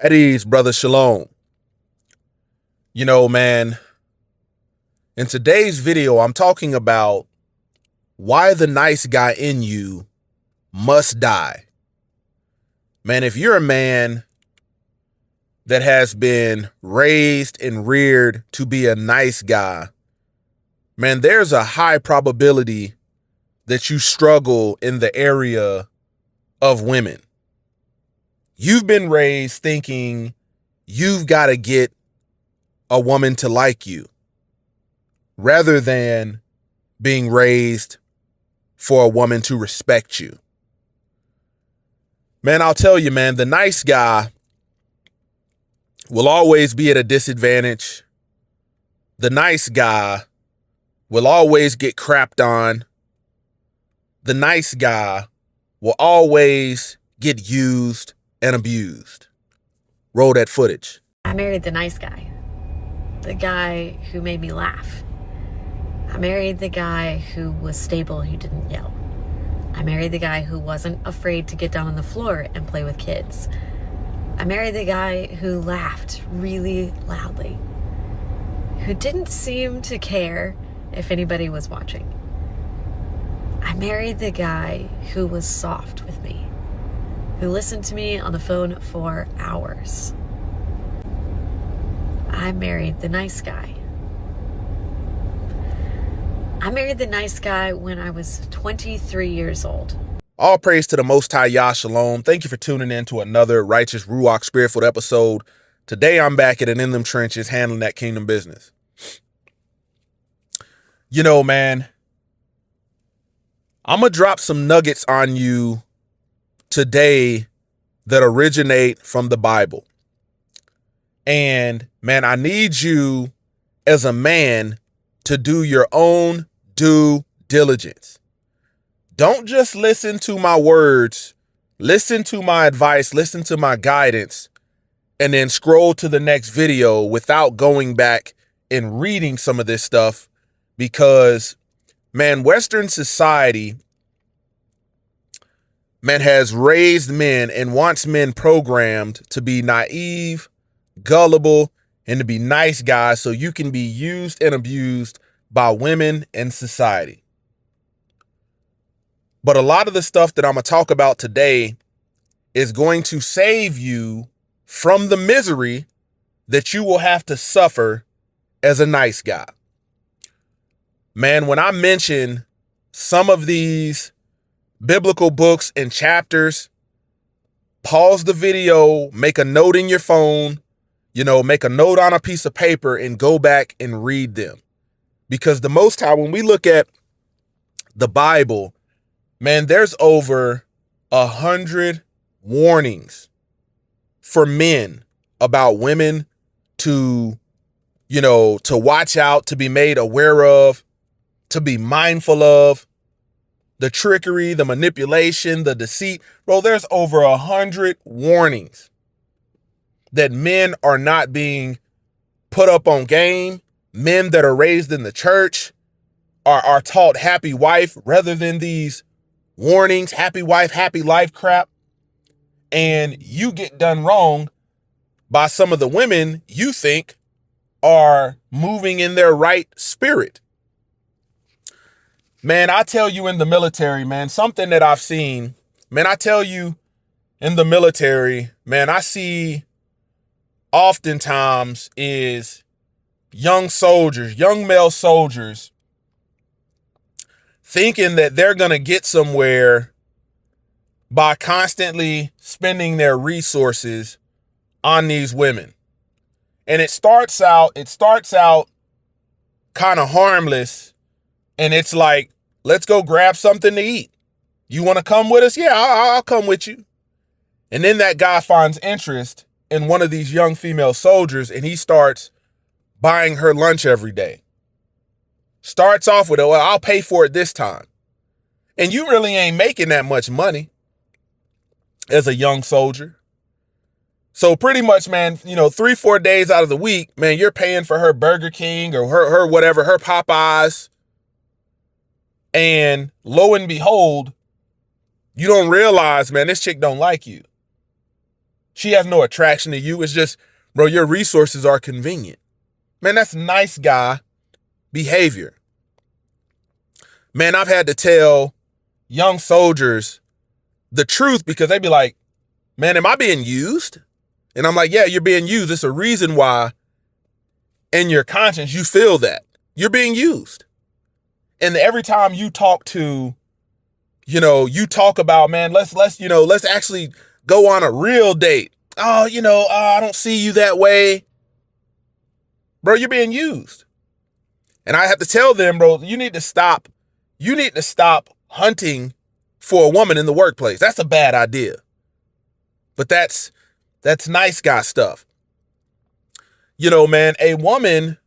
At ease, brother. Shalom. You know, man, in today's video, I'm talking about why the nice guy in you must die. Man, if you're a man that has been raised and reared to be a nice guy, man, there's a high probability that you struggle in the area of women. You've been raised thinking you've got to get a woman to like you rather than being raised for a woman to respect you. Man, I'll tell you, man, the nice guy will always be at a disadvantage. The nice guy will always get crapped on. The nice guy will always get used and abused. Roll that footage. I married the nice guy. The guy who made me laugh. I married the guy who was stable, who didn't yell. I married the guy who wasn't afraid to get down on the floor and play with kids. I married the guy who laughed really loudly, who didn't seem to care if anybody was watching. I married the guy who was soft with me, who listened to me on the phone for hours. I married the nice guy. I married the nice guy when I was 23 years old. All praise to the Most High Yah Shalom. Thank you for tuning in to another Righteous Ruach Spirit-filled episode. Today I'm back at In Them Trenches handling that kingdom business. You know, man, I'm going to drop some nuggets on you today that originate from the Bible. And man, I need you as a man to do your own due diligence. Don't just listen to my words, listen to my advice, listen to my guidance, and then scroll to the next video without going back and reading some of this stuff because, man, Western society, man, has raised men and wants men programmed to be naive, gullible, and to be nice guys so you can be used and abused by women and society. But a lot of the stuff that I'm going to talk about today is going to save you from the misery that you will have to suffer as a nice guy. Man, when I mention some of these biblical books and chapters, pause the video, make a note in your phone, make a note on a piece of paper and go back and read them. Because the Most High, when we look at the Bible, man, there's over 100 warnings for men about women to watch out, to be made aware of, to be mindful of, the trickery, the manipulation, the deceit. Bro, there's over 100 warnings that men are not being put up on game. Men that are raised in the church are taught happy wife rather than these warnings, happy wife, happy life crap. And you get done wrong by some of the women you think are moving in their right spirit. Man, I tell you in the military, man, something that I've seen, man, I tell you in the military, man, I see oftentimes is young soldiers, young male soldiers thinking that they're going to get somewhere by constantly spending their resources on these women. And it starts out kind of harmless. And it's like, let's go grab something to eat. You want to come with us? Yeah, I'll come with you. And then that guy finds interest in one of these young female soldiers and he starts buying her lunch every day. Starts off with, well, I'll pay for it this time. And you really ain't making that much money as a young soldier. So pretty much, man, 3-4 days out of the week, man, you're paying for her Burger King or her whatever, her Popeyes. And lo and behold, you don't realize, man, this chick don't like you. She has no attraction to you. It's just, bro, your resources are convenient. Man, that's nice guy behavior. Man, I've had to tell young soldiers the truth because they be like, man, am I being used? And I'm like, yeah, you're being used. It's a reason why in your conscience you feel that. You're being used. And every time you talk to, you talk about, man, let's actually go on a real date. Oh, I don't see you that way. Bro, you're being used. And I have to tell them, bro, you need to stop hunting for a woman in the workplace. That's a bad idea. But that's nice guy stuff. Man, a woman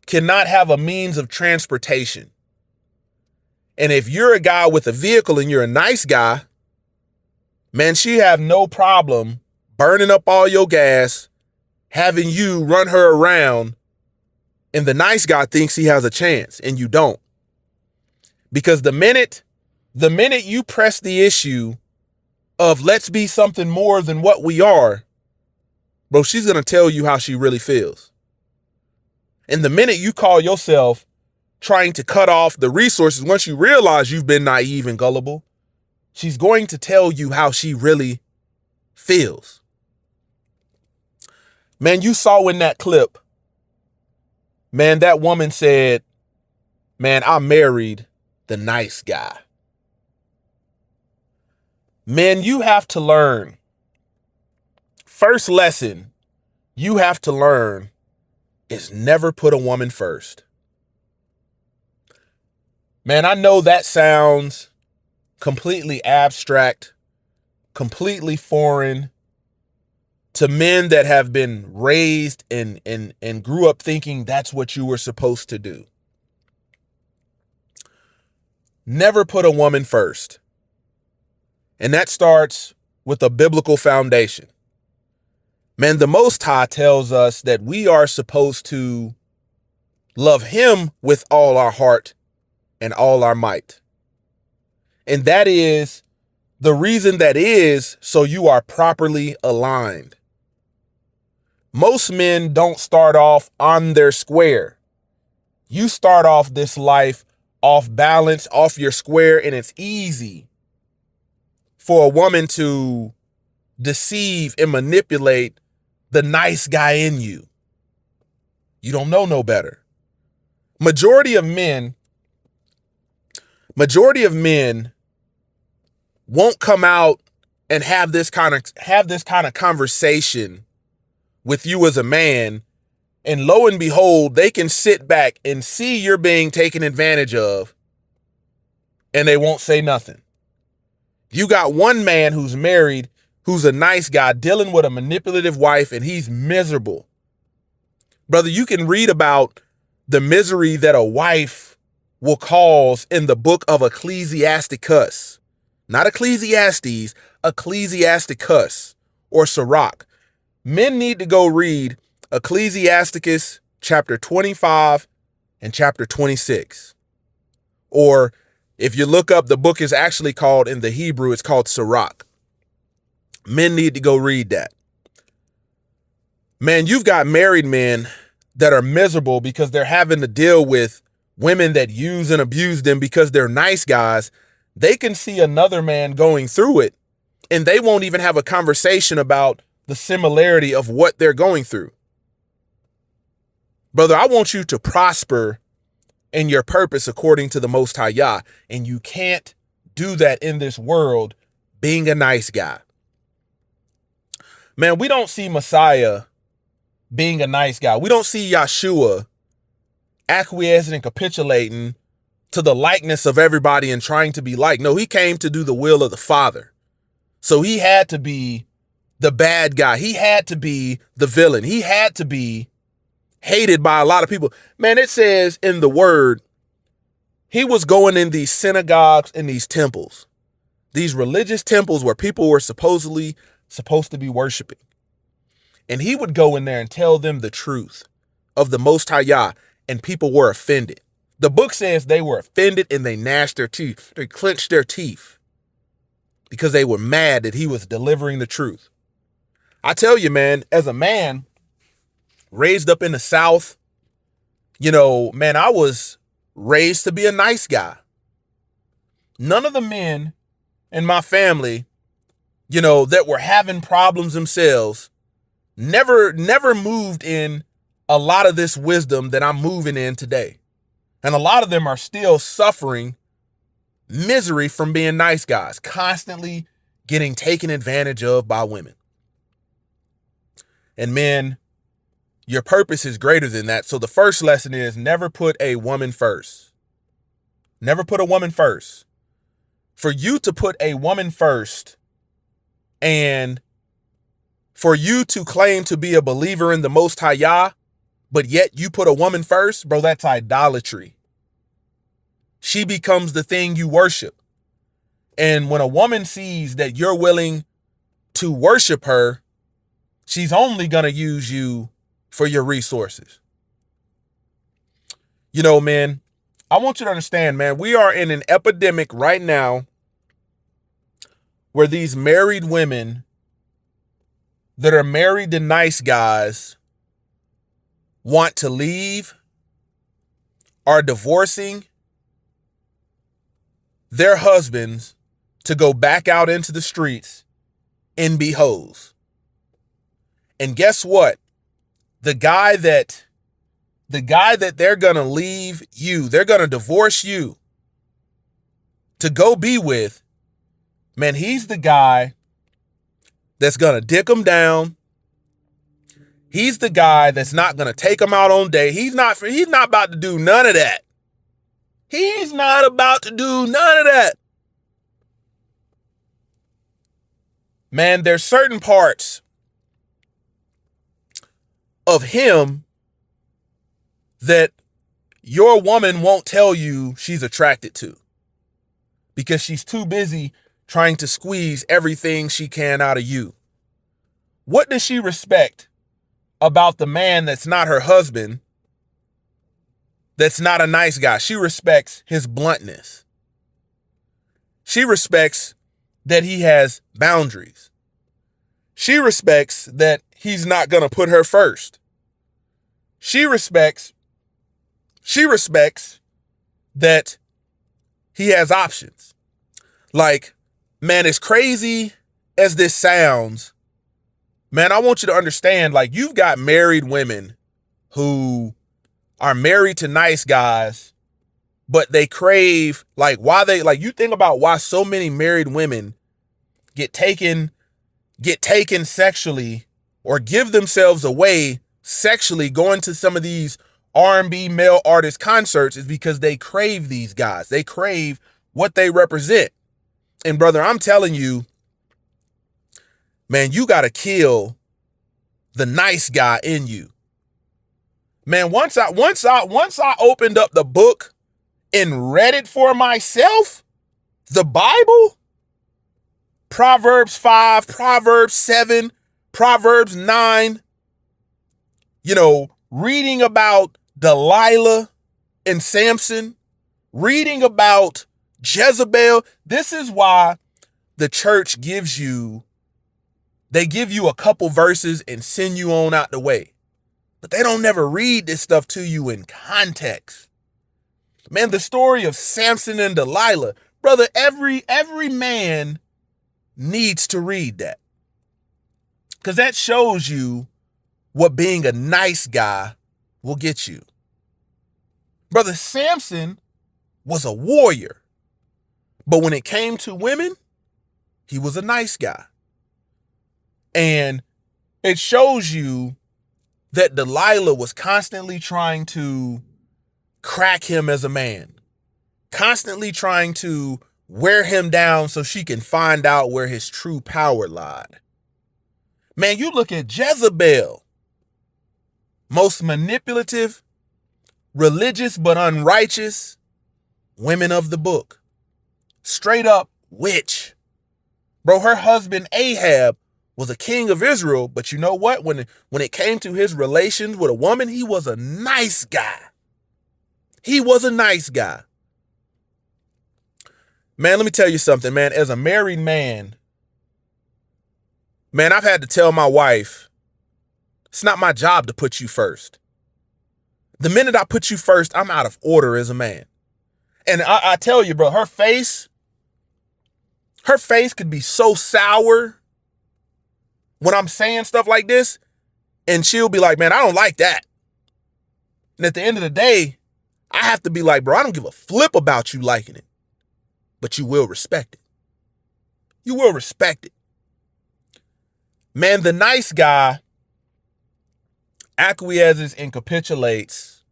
cannot have a means of transportation. And if you're a guy with a vehicle and you're a nice guy, man, she have no problem burning up all your gas, having you run her around, and the nice guy thinks he has a chance and you don't. Because the minute you press the issue of let's be something more than what we are, bro, she's going to tell you how she really feels. And the minute you call yourself trying to cut off the resources, once you realize you've been naive and gullible, she's going to tell you how she really feels. Man, you saw in that clip, man, that woman said, man, I married the nice guy. Man, you have to learn. First lesson you have to learn is never put a woman first. Man, I know that sounds completely abstract, completely foreign to men that have been raised and grew up thinking that's what you were supposed to do. Never put a woman first. And that starts with a biblical foundation. Man, the Most High tells us that we are supposed to love him with all our heart and all our might. And that is the reason that is so you are properly aligned. Most men don't start off on their square. You start off this life off balance, off your square, and it's easy for a woman to deceive and manipulate the nice guy in you. You don't know no better. Majority of men won't come out and have this kind of conversation with you as a man, and lo and behold, they can sit back and see you're being taken advantage of, and they won't say nothing. You got one man who's married, who's a nice guy, dealing with a manipulative wife, and he's miserable. Brother, you can read about the misery that a wife will cause in the book of Ecclesiasticus. Not Ecclesiastes, Ecclesiasticus or Sirach. Men need to go read Ecclesiasticus chapter 25 and chapter 26. Or if you look up, the book is actually called, in the Hebrew, it's called Sirach. Men need to go read that. Man, you've got married men that are miserable because they're having to deal with women that use and abuse them because they're nice guys. They can see another man going through it, and they won't even have a conversation about the similarity of what they're going through. Brother, I want you to prosper in your purpose according to the Most High Yah, and you can't do that in this world being a nice guy. Man, we don't see Messiah being a nice guy. We don't see Yahshua acquiescing and capitulating to the likeness of everybody and trying to be like. No, he came to do the will of the Father. So he had to be the bad guy. He had to be the villain. He had to be hated by a lot of people. Man, it says in the word, he was going in these synagogues and these temples, these religious temples where people were supposed to be worshiping. And he would go in there and tell them the truth of the Most High Yah, and people were offended. The book says they were offended and they gnashed their teeth. They clenched their teeth because they were mad that he was delivering the truth. I tell you, man, as a man raised up in the South, man, I was raised to be a nice guy. None of the men in my family, that were having problems themselves, never moved in a lot of this wisdom that I'm moving in today. And a lot of them are still suffering misery from being nice guys, constantly getting taken advantage of by women. And men, your purpose is greater than that. So the first lesson is never put a woman first. Never put a woman first. For you to put a woman first and for you to claim to be a believer in the Most High Yah, but yet you put a woman first, bro, that's idolatry. She becomes the thing you worship. And when a woman sees that you're willing to worship her, she's only going to use you for your resources. Man, I want you to understand, man, we are in an epidemic right now where these married women that are married to nice guys want to leave, are divorcing their husbands to go back out into the streets and be hoes. And guess what? The guy that they're going to leave you, they're going to divorce you to go be with, man, he's the guy that's going to dick them down. He's the guy that's not going to take them out on date. He's not about to do none of that. He's not about to do none of that. Man, there's certain parts of him that your woman won't tell you she's attracted to because she's too busy trying to squeeze everything she can out of you. What does she respect about the man that's not her husband, that's not a nice guy? She respects his bluntness. She respects that he has boundaries. She respects that he's not going to put her first. She respects that he has options. Like, man, as crazy as this sounds, man, I want you to understand, like, you've got married women who are married to nice guys, but they crave, you think about why so many married women get taken sexually or give themselves away sexually going to some of these R&B male artist concerts is because they crave these guys. They crave what they represent. And brother, I'm telling you, man, you got to kill the nice guy in you. Man, once I opened up the book and read it for myself, the Bible, Proverbs 5, Proverbs 7, Proverbs 9, reading about Delilah and Samson, reading about Jezebel. This is why the church gives you a couple verses and send you on out the way. But they don't never read this stuff to you in context. Man, the story of Samson and Delilah, brother, every man needs to read that. Because that shows you what being a nice guy will get you. Brother, Samson was a warrior. But when it came to women, he was a nice guy. And it shows you that Delilah was constantly trying to crack him as a man, constantly trying to wear him down so she can find out where his true power lied. Man, you look at Jezebel, most manipulative, religious but unrighteous women of the book. Straight up witch. Bro, her husband Ahab was a king of Israel, but you know what? When it came to his relations with a woman, he was a nice guy. He was a nice guy. Man, let me tell you something, man. As a married man, Man, I've had to tell my wife, it's not my job to put you first. The minute I put you first, I'm out of order as a man. And I tell you, bro, her face could be so sour when I'm saying stuff like this, and she'll be like, man, I don't like that. And at the end of the day, I have to be like, bro, I don't give a flip about you liking it, but you will respect it. You will respect it. Man, the nice guy acquiesces and capitulates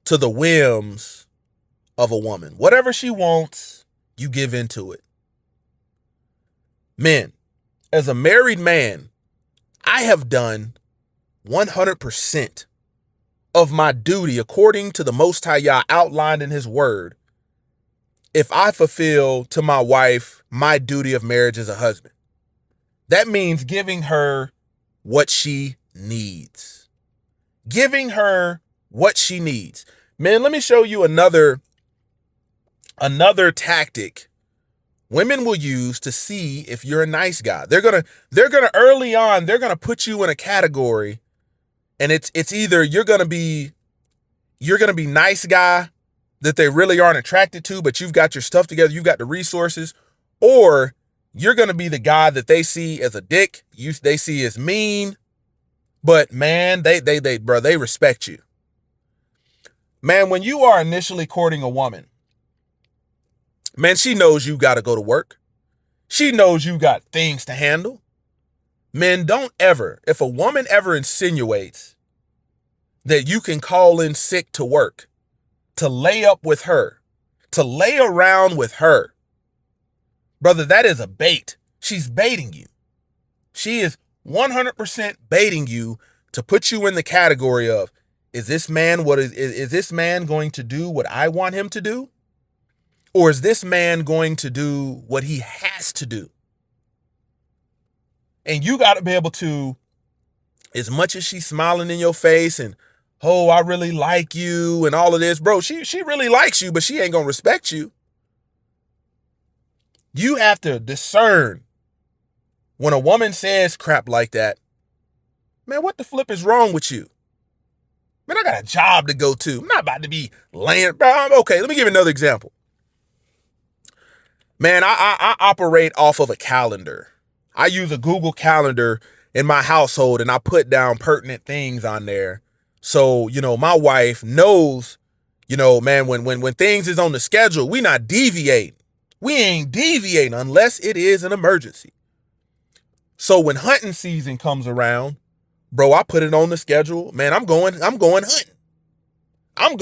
to the whims of a woman. Whatever she wants, you give into it. Men, as a married man, I have done 100% of my duty according to the Most High Yah outlined in his word if I fulfill to my wife my duty of marriage as a husband. That means giving her what she needs. Giving her what she needs. Man, let me show you another tactic women will use to see if you're a nice guy. They're gonna early on, they're gonna put you in a category, and it's either you're gonna be nice guy that they really aren't attracted to, but you've got your stuff together, you've got the resources, or you're gonna be the guy that they see as a dick, they see as mean, but man, they respect you. Man, when you are initially courting a woman, man, she knows you got to go to work. She knows you got things to handle. Men, don't ever, if a woman ever insinuates that you can call in sick to work, to lay up with her, to lay around with her, brother, that is a bait. She's baiting you. She is 100% baiting you to put you in the category of, is this man going to do what I want him to do? Or is this man going to do what he has to do? And you got to be able to, as much as she's smiling in your face and, oh, I really like you and all of this, bro, she really likes you, but she ain't going to respect you. You have to discern when a woman says crap like that. Man, what the flip is wrong with you? Man, I got a job to go to. I'm not about to be laying. Okay, let me give you another example. Man, I operate off of a calendar. I use a Google Calendar in my household, and I put down pertinent things on there. So, my wife knows, man, when things is on the schedule, we not deviating. We ain't deviating unless it is an emergency. So when hunting season comes around, bro, I put it on the schedule. Man, I'm going hunting. I'm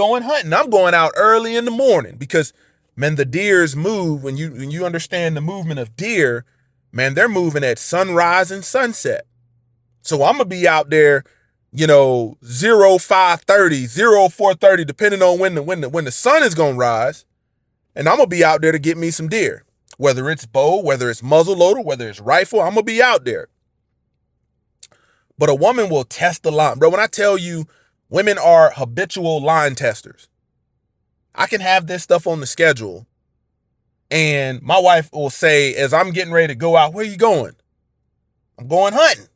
going out early in the morning because, man, the deers move. When you understand the movement of deer, man, they're moving at sunrise and sunset. So I'm gonna be out there, 05:30, 04:30, depending on when the sun is gonna rise, and I'm gonna be out there to get me some deer. Whether it's bow, whether it's muzzle loader, whether it's rifle, I'm gonna be out there. But a woman will test the line, bro. When I tell you, women are habitual line testers. I can have this stuff on the schedule, and my wife will say, as I'm getting ready to go out, where are you going? I'm going hunting.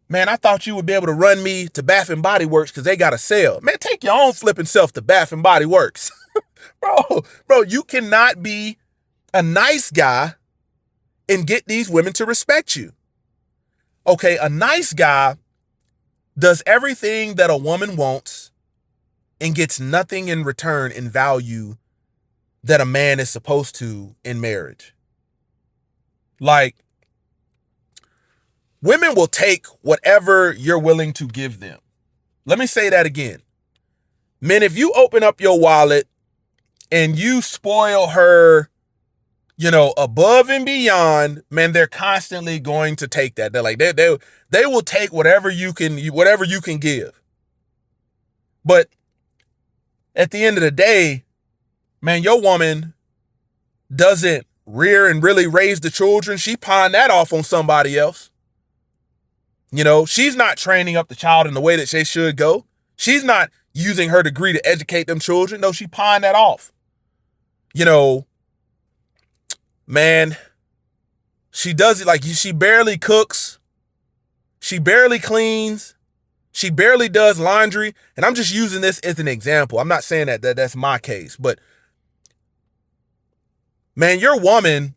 Man, I thought you would be able to run me to Bath and Body Works because they got a sale. Man, take your own flipping self to Bath and Body Works. Bro, you cannot be a nice guy and get these women to respect you. Okay, a nice guy does everything that a woman wants and gets nothing in return in value that a man is supposed to in marriage. Like, women will take whatever you're willing to give them. Let me say that again. Men, if you open up your wallet and you spoil her, above and beyond, man, they're constantly going to take that. They're like, they will take whatever you can give. But at the end of the day, man, your woman doesn't rear and really raise the children. She pawned that off on somebody else. She's not training up the child in the way that they should go. She's not using her degree to educate them children. No, she pawned that off. Man, She does it like she barely cooks. She barely cleans. She barely does laundry. And I'm just using this as an example. I'm not saying that that's my case. But, man, your woman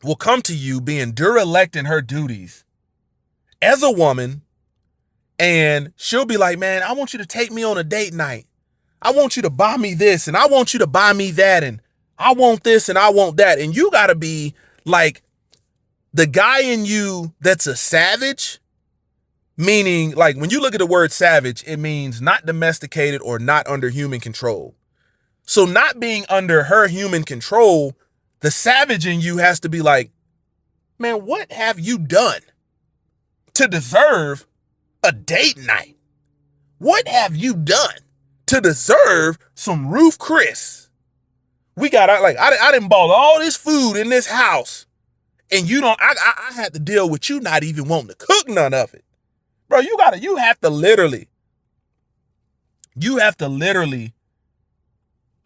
will come to you being derelict in her duties as a woman. And she'll be like, man, I want you to take me on a date night. I want you to buy me this. And I want you to buy me that. And I want this and I want that. And you got to be like the guy in you that's a savage. Meaning, like, when you look at the word savage, it means not domesticated or not under human control. So not being under her human control, the savage in you has to be like, man, what have you done to deserve a date night? What have you done to deserve some Roof Chris? We got, like, I done bought all this food in this house, and you don't, I had to deal with you not even wanting to cook none of it. Bro, you have to literally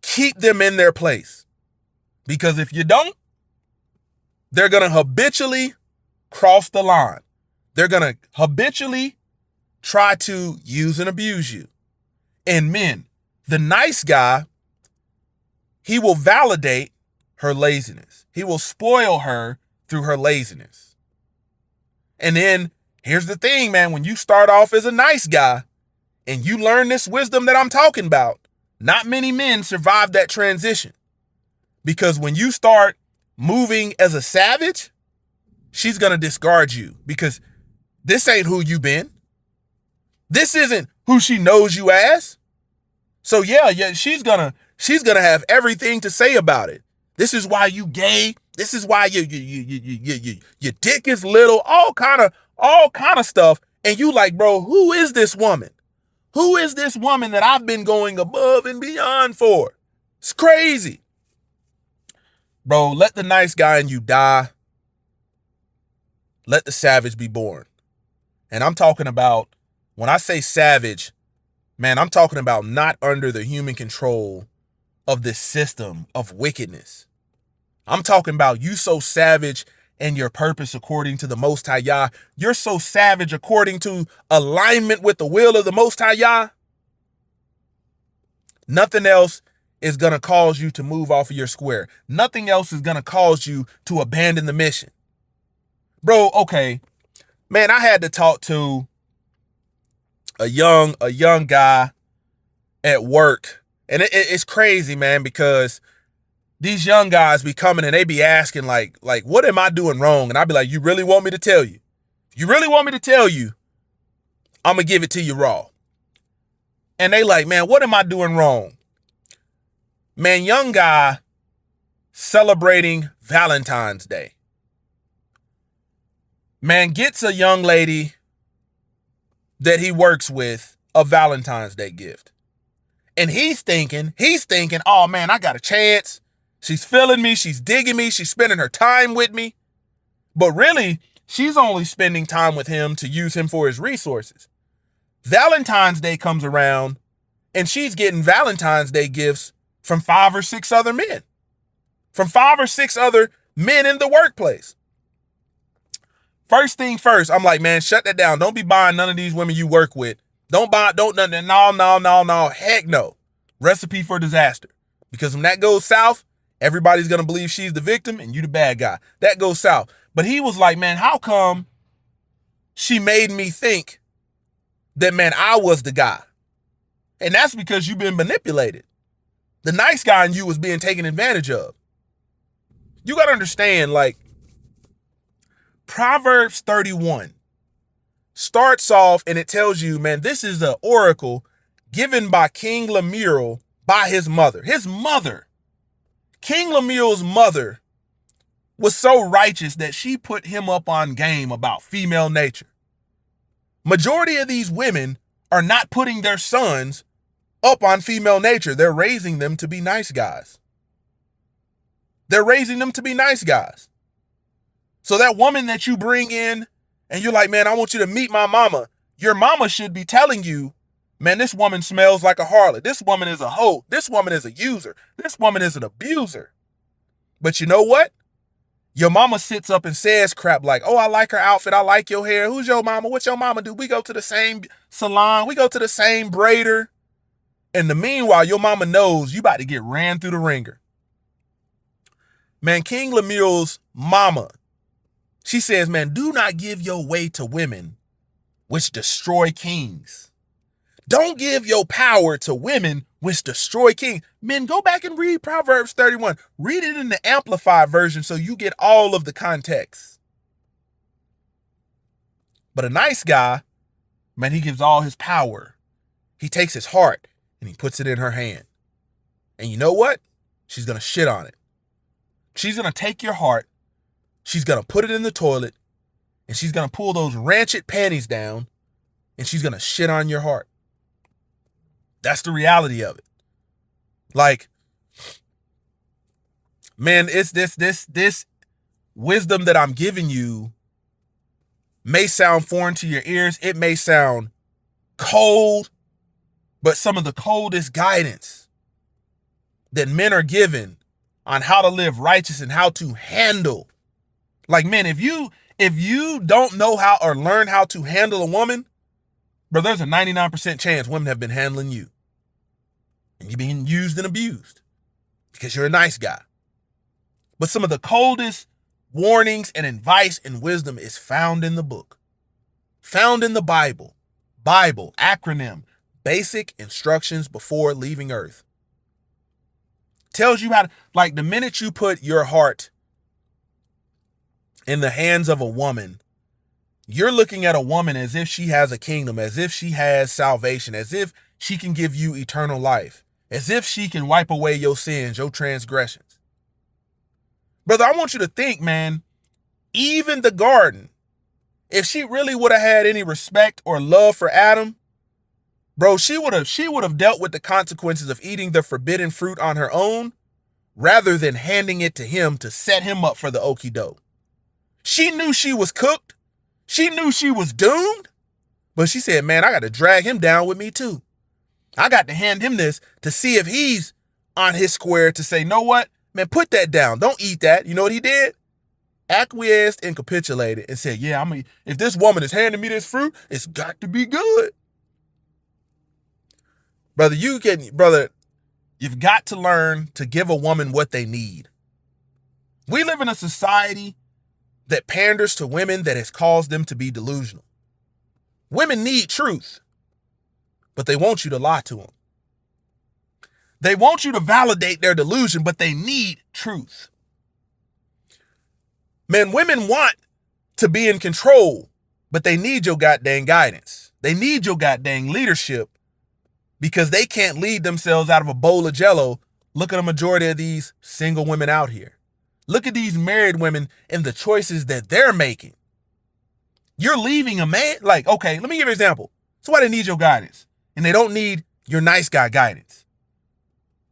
keep them in their place. Because if you don't, they're going to habitually cross the line. They're going to habitually try to use and abuse you. And men, the nice guy, he will validate her laziness. He will spoil her through her laziness. And then here's the thing, man. When you start off as a nice guy and you learn this wisdom that I'm talking about, not many men survive that transition. Because when you start moving as a savage, she's going to discard you because this ain't who you been. This isn't who she knows you as. So yeah, she's going to have everything to say about it. This is why you gay. This is why your dick is little, all kind of stuff. And you like, bro, who is this woman? Who is this woman that I've been going above and beyond for? It's crazy. Bro, let the nice guy in you die. Let the savage be born. And I'm talking about, when I say savage, man, I'm talking about not under the human control of this system of wickedness. I'm talking about you so savage in your purpose according to the Most High Yah. You're so savage according to alignment with the will of the Most High Yah. Nothing else is going to cause you to move off of your square. Nothing else is going to cause you to abandon the mission. Bro, okay. Man, I had to talk to a young guy at work. And it's crazy, man, because these young guys be coming and they be asking like, what am I doing wrong? And I be like, you really want me to tell you? If you really want me to tell you, I'm going to give it to you raw. And they like, man, what am I doing wrong? Man, young guy celebrating Valentine's Day. Man gets a young lady that he works with a Valentine's Day gift. And he's thinking, oh man, I got a chance. She's feeling me. She's digging me. She's spending her time with me. But really, she's only spending time with him to use him for his resources. Valentine's Day comes around and she's getting Valentine's Day gifts from 5 or 6 other men. From 5 or 6 other men in the workplace. First thing first, I'm like, man, shut that down. Don't be buying none of these women you work with. No. Heck no. Recipe for disaster. Because when that goes south, everybody's going to believe she's the victim and you the bad guy. That goes south. But he was like, man, how come she made me think that, man, I was the guy? And that's because you've been manipulated. The nice guy in you was being taken advantage of. You got to understand, like, Proverbs 31 starts off and it tells you, man, this is an oracle given by King Lemuel by his mother. His mother. King Lemuel's mother was so righteous that she put him up on game about female nature. Majority of these women are not putting their sons up on female nature. They're raising them to be nice guys. They're raising them to be nice guys. So that woman that you bring in and you're like, man, I want you to meet my mama. Your mama should be telling you, man, this woman smells like a harlot. This woman is a hoe. This woman is a user. This woman is an abuser. But you know what? Your mama sits up and says crap like, oh, I like her outfit. I like your hair. Who's your mama? What your mama do? We go to the same salon. We go to the same braider. And the meanwhile, your mama knows you about to get ran through the ringer. Man, King Lemuel's mama, she says, man, do not give your way to women which destroy kings. Don't give your power to women which destroy kings. Men, go back and read Proverbs 31. Read it in the Amplified version so you get all of the context. But a nice guy, man, he gives all his power. He takes his heart and he puts it in her hand. And you know what? She's going to shit on it. She's going to take your heart. She's going to put it in the toilet. And she's going to pull those rancid panties down. And she's going to shit on your heart. That's the reality of it. Like, man, it's this wisdom that I'm giving you may sound foreign to your ears. It may sound cold, but some of the coldest guidance that men are given on how to live righteous and how to handle. Like, men, if you don't know how or learn how to handle a woman, bro, there's a 99% chance women have been handling you. And you're being used and abused because you're a nice guy. But some of the coldest warnings and advice and wisdom is found in the book. Found in the Bible. Bible, acronym, basic instructions before leaving earth. Tells you how to, like, the minute you put your heart in the hands of a woman, you're looking at a woman as if she has a kingdom, as if she has salvation, as if she can give you eternal life, as if she can wipe away your sins, your transgressions. Brother, I want you to think, man, even the garden, if she really would have had any respect or love for Adam, bro, she would have dealt with the consequences of eating the forbidden fruit on her own rather than handing it to him to set him up for the okie doke. She knew she was cooked. She knew she was doomed, but she said, man, I got to drag him down with me too. I got to hand him this to see if he's on his square to say, know what, man, put that down. Don't eat that. You know what he did? Acquiesced and capitulated and said, yeah, if this woman is handing me this fruit, it's got to be good. Brother, you've got to learn to give a woman what they need. We live in a society that panders to women that has caused them to be delusional. Women need truth, but they want you to lie to them. They want you to validate their delusion, but they need truth. Man, women want to be in control, but they need your goddamn guidance. They need your goddamn leadership because they can't lead themselves out of a bowl of Jell-O. Look at the majority of these single women out here. Look at these married women and the choices that they're making. You're leaving a man. Like, okay, let me give you an example. That's why they need your guidance. And they don't need your nice guy guidance.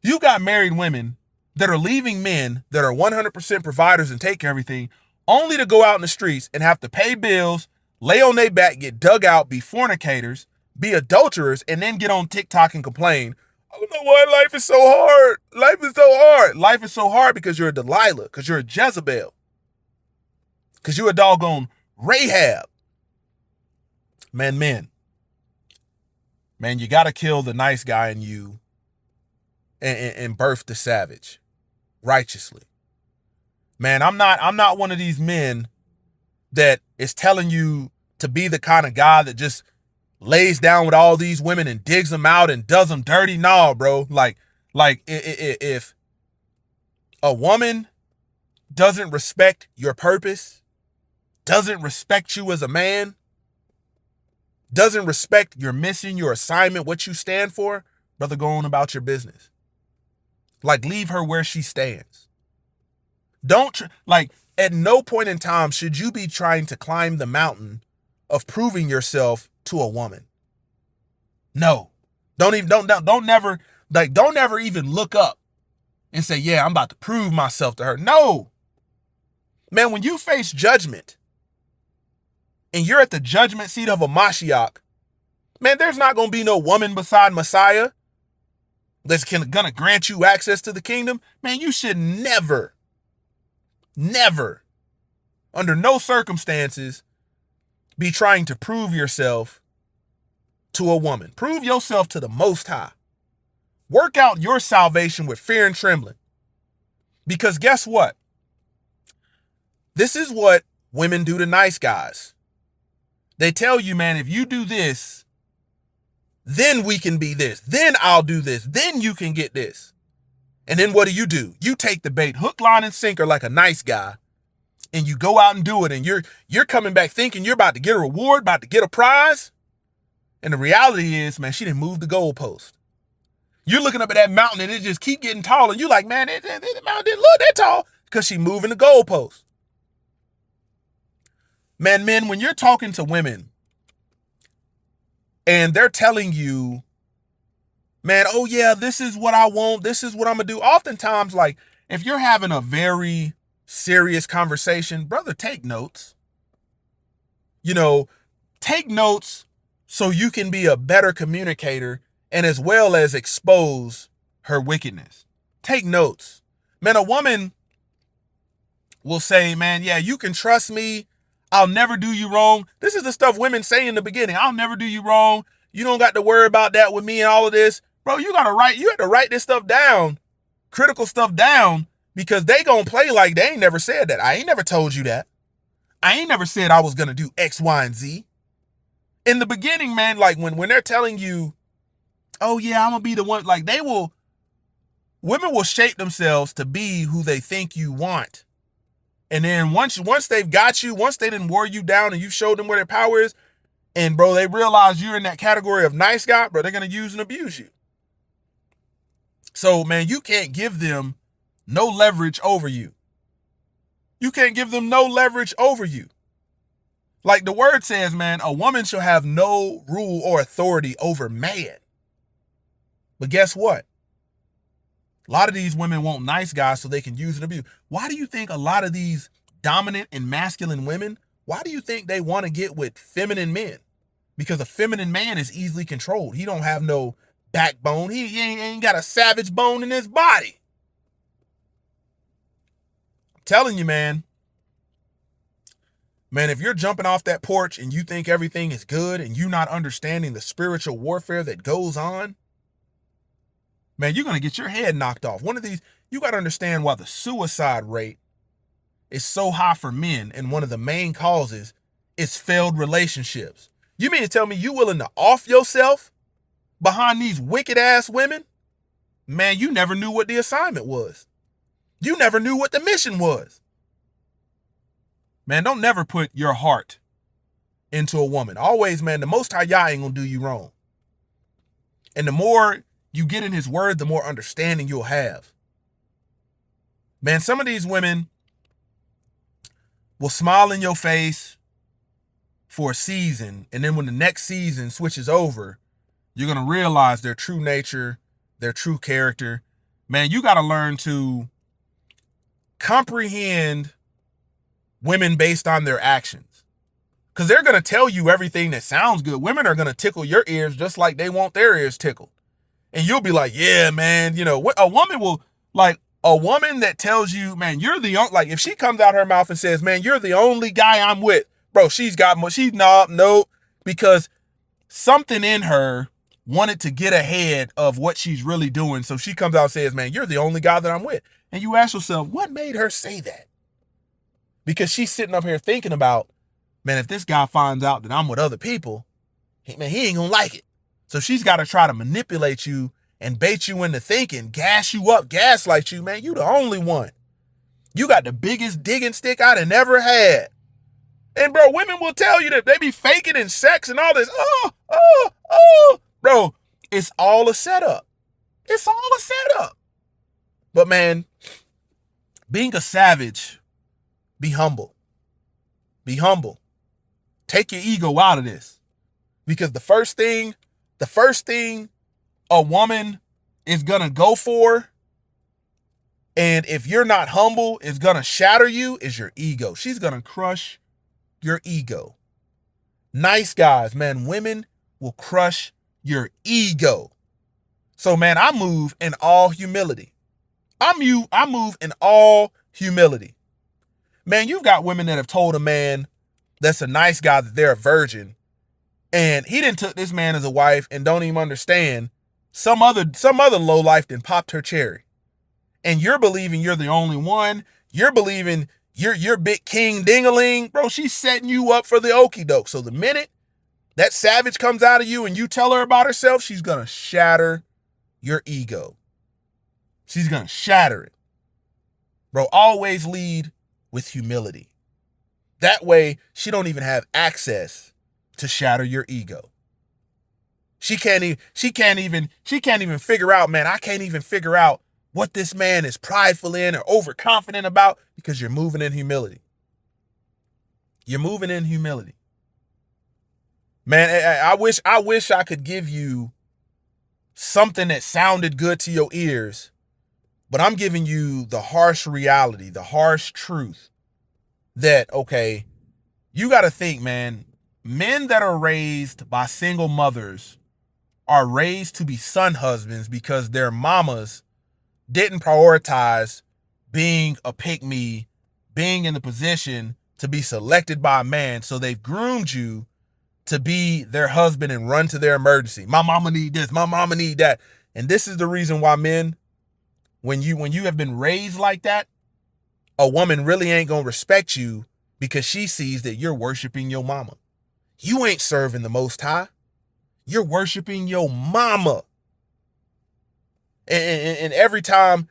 You got married women that are leaving men that are 100% providers and take everything only to go out in the streets and have to pay bills, lay on their back, get dug out, be fornicators, be adulterers, and then get on TikTok and complain, I don't know why life is so hard. Life is so hard. Life is so hard because you're a Delilah, because you're a Jezebel, because you're a doggone Rahab. Man, you got to kill the nice guy in you and birth the savage righteously. Man, I'm not one of these men that is telling you to be the kind of guy that just lays down with all these women and digs them out and does them dirty. No, bro. Like if a woman doesn't respect your purpose, doesn't respect you as a man, doesn't respect your mission, your assignment, what you stand for, brother, go on about your business. Like, leave her where she stands. At no point in time should you be trying to climb the mountain of proving yourself to a woman. No. Don't ever even look up and say, yeah, I'm about to prove myself to her. No. Man, when you face judgment and you're at the judgment seat of a Mashiach, man, there's not going to be no woman beside Messiah that's going to grant you access to the kingdom. Man, you should never under no circumstances, be trying to prove yourself to a woman. Prove yourself to the Most High. Work out your salvation with fear and trembling. Because guess what? This is what women do to nice guys. They tell you, man, if you do this, then we can be this. Then I'll do this. Then you can get this. And then what do? You take the bait, hook, line, and sinker like a nice guy, and you go out and do it. And you're coming back thinking you're about to get a reward, about to get a prize. And the reality is, man, she didn't move the goalpost. You're looking up at that mountain and it just keep getting taller. You're like, man, that mountain didn't look that tall because she moving the goalpost. Man, men, when you're talking to women and they're telling you, man, oh yeah, this is what I want. This is what I'm going to do. Oftentimes, like, if you're having a very serious conversation, brother, take notes. Take notes so you can be a better communicator and as well as expose her wickedness. Take notes. Man, a woman will say, man, yeah, you can trust me. I'll never do you wrong. This is the stuff women say in the beginning. I'll never do you wrong. You don't got to worry about that with me and all of this. Bro, you have to write this stuff down, critical stuff down, because they gonna play like they ain't never said that. I ain't never told you that. I ain't never said I was gonna do X, Y, and Z. In the beginning, man, like when they're telling you, oh yeah, I'm gonna be the one, like women will shape themselves to be who they think you want. And then once they've got you, once they didn't wore you down and you showed them where their power is, and bro, they realize you're in that category of nice guy, bro, they're gonna use and abuse you. So, man, you can't give them no leverage over you. You can't give them no leverage over you. Like the word says, man, a woman shall have no rule or authority over man. But guess what? A lot of these women want nice guys so they can use and abuse. Why do you think a lot of these dominant and masculine women, why do you think they want to get with feminine men? Because a feminine man is easily controlled. He don't have no backbone. He ain't got a savage bone in his body. I'm telling you, man. Man, if you're jumping off that porch and you think everything is good and you're not understanding the spiritual warfare that goes on, man, you're going to get your head knocked off. One of these, you got to understand why the suicide rate is so high for men, and one of the main causes is failed relationships. You mean to tell me you willing to off yourself behind these wicked ass women? Man, you never knew what the assignment was. You never knew what the mission was. Man, don't never put your heart into a woman. Always, man, the Most High Yah ain't gonna do you wrong. And the more you get in his word, the more understanding you'll have. Man, some of these women will smile in your face for a season, and then when the next season switches over, you're going to realize their true nature, their true character. Man, you got to learn to comprehend women based on their actions, because they're going to tell you everything that sounds good. Women are going to tickle your ears just like they want their ears tickled. And you'll be like, yeah, man, a woman will, like, a woman that tells you, man, you're the only, like, if she comes out her mouth and says, man, you're the only guy I'm with, bro, nope, because something in her wanted to get ahead of what she's really doing. So she comes out and says, man, you're the only guy that I'm with. And you ask yourself, what made her say that? Because she's sitting up here thinking about, man, if this guy finds out that I'm with other people, he ain't gonna like it. So she's got to try to manipulate you and bait you into thinking, gas you up, gaslight you, man. You the only one. You got the biggest digging stick I'd have never had. And bro, women will tell you that they be faking in sex and all this. Bro, it's all a setup. It's all a setup. But man, being a savage, be humble. Be humble. Take your ego out of this. Because the first thing a woman is going to go for, and if you're not humble, is going to shatter you, is your ego. She's going to crush your ego. Nice guys, man, women will crush your ego. So, man, I move in all humility. I move in all humility. Man, you've got women that have told a man that's a nice guy that they're a virgin, and he didn't took this man as a wife and don't even understand some other lowlife then popped her cherry. And you're believing you're the only one. You're believing you're big king ding-a-ling. Bro, she's setting you up for the okie doke. So the minute that savage comes out of you and you tell her about herself, she's going to shatter your ego. She's going to shatter it. Bro, always lead with humility. That way, she don't even have access to shatter your ego. She can't even figure out, man, I can't even figure out what this man is prideful in or overconfident about, because you're moving in humility. You're moving in humility. Man, I wish I could give you something that sounded good to your ears, but I'm giving you the harsh reality, the harsh truth that, okay, you got to think, man, men that are raised by single mothers are raised to be son husbands because their mamas didn't prioritize being a pick-me, being in the position to be selected by a man. So they've groomed you to be their husband and run to their emergency. My mama need this, my mama need that. And this is the reason why men, when you have been raised like that, a woman really ain't gonna respect you, because she sees that you're worshiping your mama. You ain't serving the Most High. You're worshiping your mama. And every time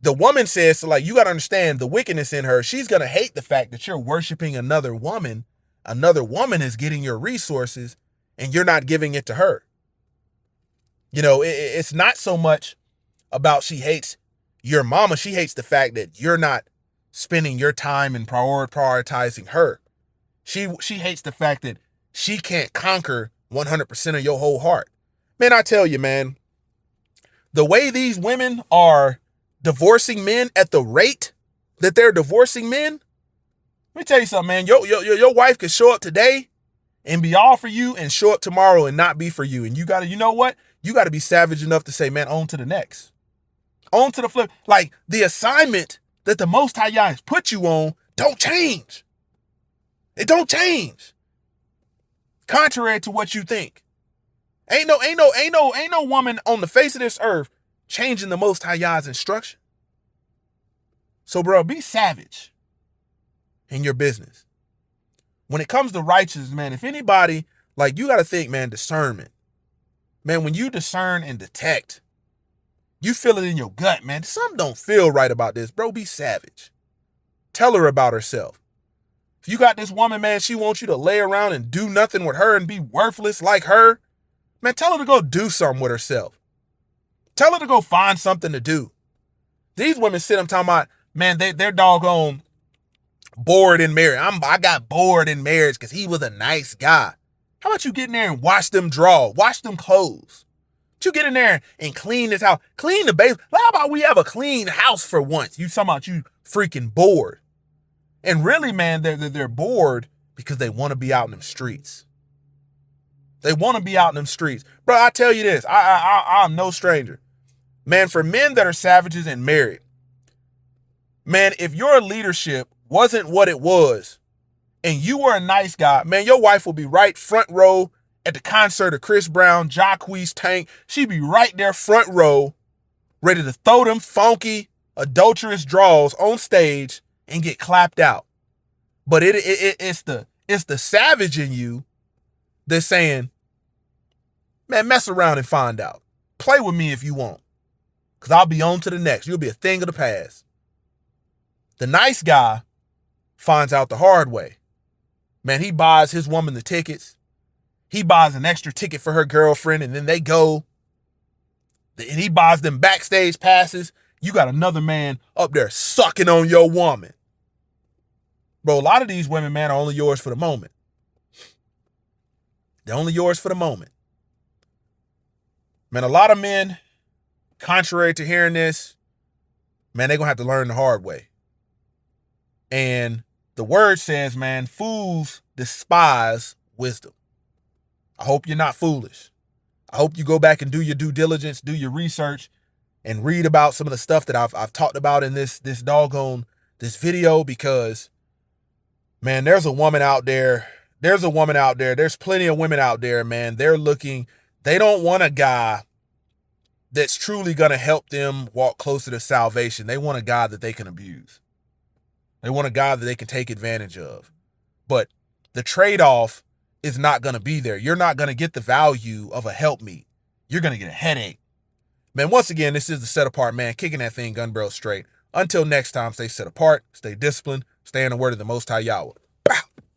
the woman says, so like, you got to understand the wickedness in her, she's going to hate the fact that you're worshiping another woman. Another woman is getting your resources and you're not giving it to her. You know, it's not so much about she hates your mama. She hates the fact that you're not spending your time and prioritizing her. She hates the fact that she can't conquer 100% of your whole heart. Man, I tell you, man, the way these women are divorcing men at the rate that they're divorcing men, let me tell you something, man. Your wife could show up today and be all for you and show up tomorrow and not be for you. And you got to, you know what? You got to be savage enough to say, man, on to the next. On to the flip. Like, the assignment that the Most High Yah has put you on don't change. It don't change. Contrary to what you think. Ain't no woman on the face of this earth changing the Most High Yah's instruction. So, bro, be savage in your business. When it comes to righteousness, man, if anybody, like, you got to think, man, discernment. Man, when you discern and detect, you feel it in your gut, man. Something don't feel right about this, bro. Be savage. Tell her about herself. If you got this woman, man, she wants you to lay around and do nothing with her and be worthless like her, man, tell her to go do something with herself. Tell her to go find something to do. These women sit, I'm talking about, man, they're doggone bored in marriage. I got bored in marriage because he was a nice guy. How about you get in there and wash them drawers, wash them clothes? You get in there and clean this house, clean the basement. How about we have a clean house for once? You talking about you freaking bored. And really, man, they're bored because they want to be out in them streets. They want to be out in them streets. Bro, I tell you this, I'm no stranger. Man, for men that are savages and married, man, if your leadership wasn't what it was and you were a nice guy, man, your wife will be right front row at the concert of Chris Brown, Jacquees, Tank. She'd be right there front row, ready to throw them funky, adulterous draws on stage and get clapped out. But it's the savage in you that's saying, man, mess around and find out. Play with me if you want, because I'll be on to the next. You'll be a thing of the past. The nice guy finds out the hard way. Man, he buys his woman the tickets. He buys an extra ticket for her girlfriend, and then they go. And he buys them backstage passes. You got another man up there sucking on your woman. Bro, a lot of these women, man, are only yours for the moment. They're only yours for the moment. Man, a lot of men, contrary to hearing this, man, they're going to have to learn the hard way. And the word says, man, fools despise wisdom. I hope you're not foolish. I hope you go back and do your due diligence, do your research, and read about some of the stuff that I've talked about in this video, because Man, there's a woman out there. There's a woman out there. There's plenty of women out there, man. They don't want a guy that's truly going to help them walk closer to salvation. They want a guy that they can abuse. They want a guy that they can take advantage of. But the trade-off is not going to be there. You're not going to get the value of a helpmeet. You're going to get a headache. Man, once again, this is the Set Apart Man, kicking that thing gun barrel straight. Until next time, stay set apart, stay disciplined, stay in the word of the Most High Yahweh.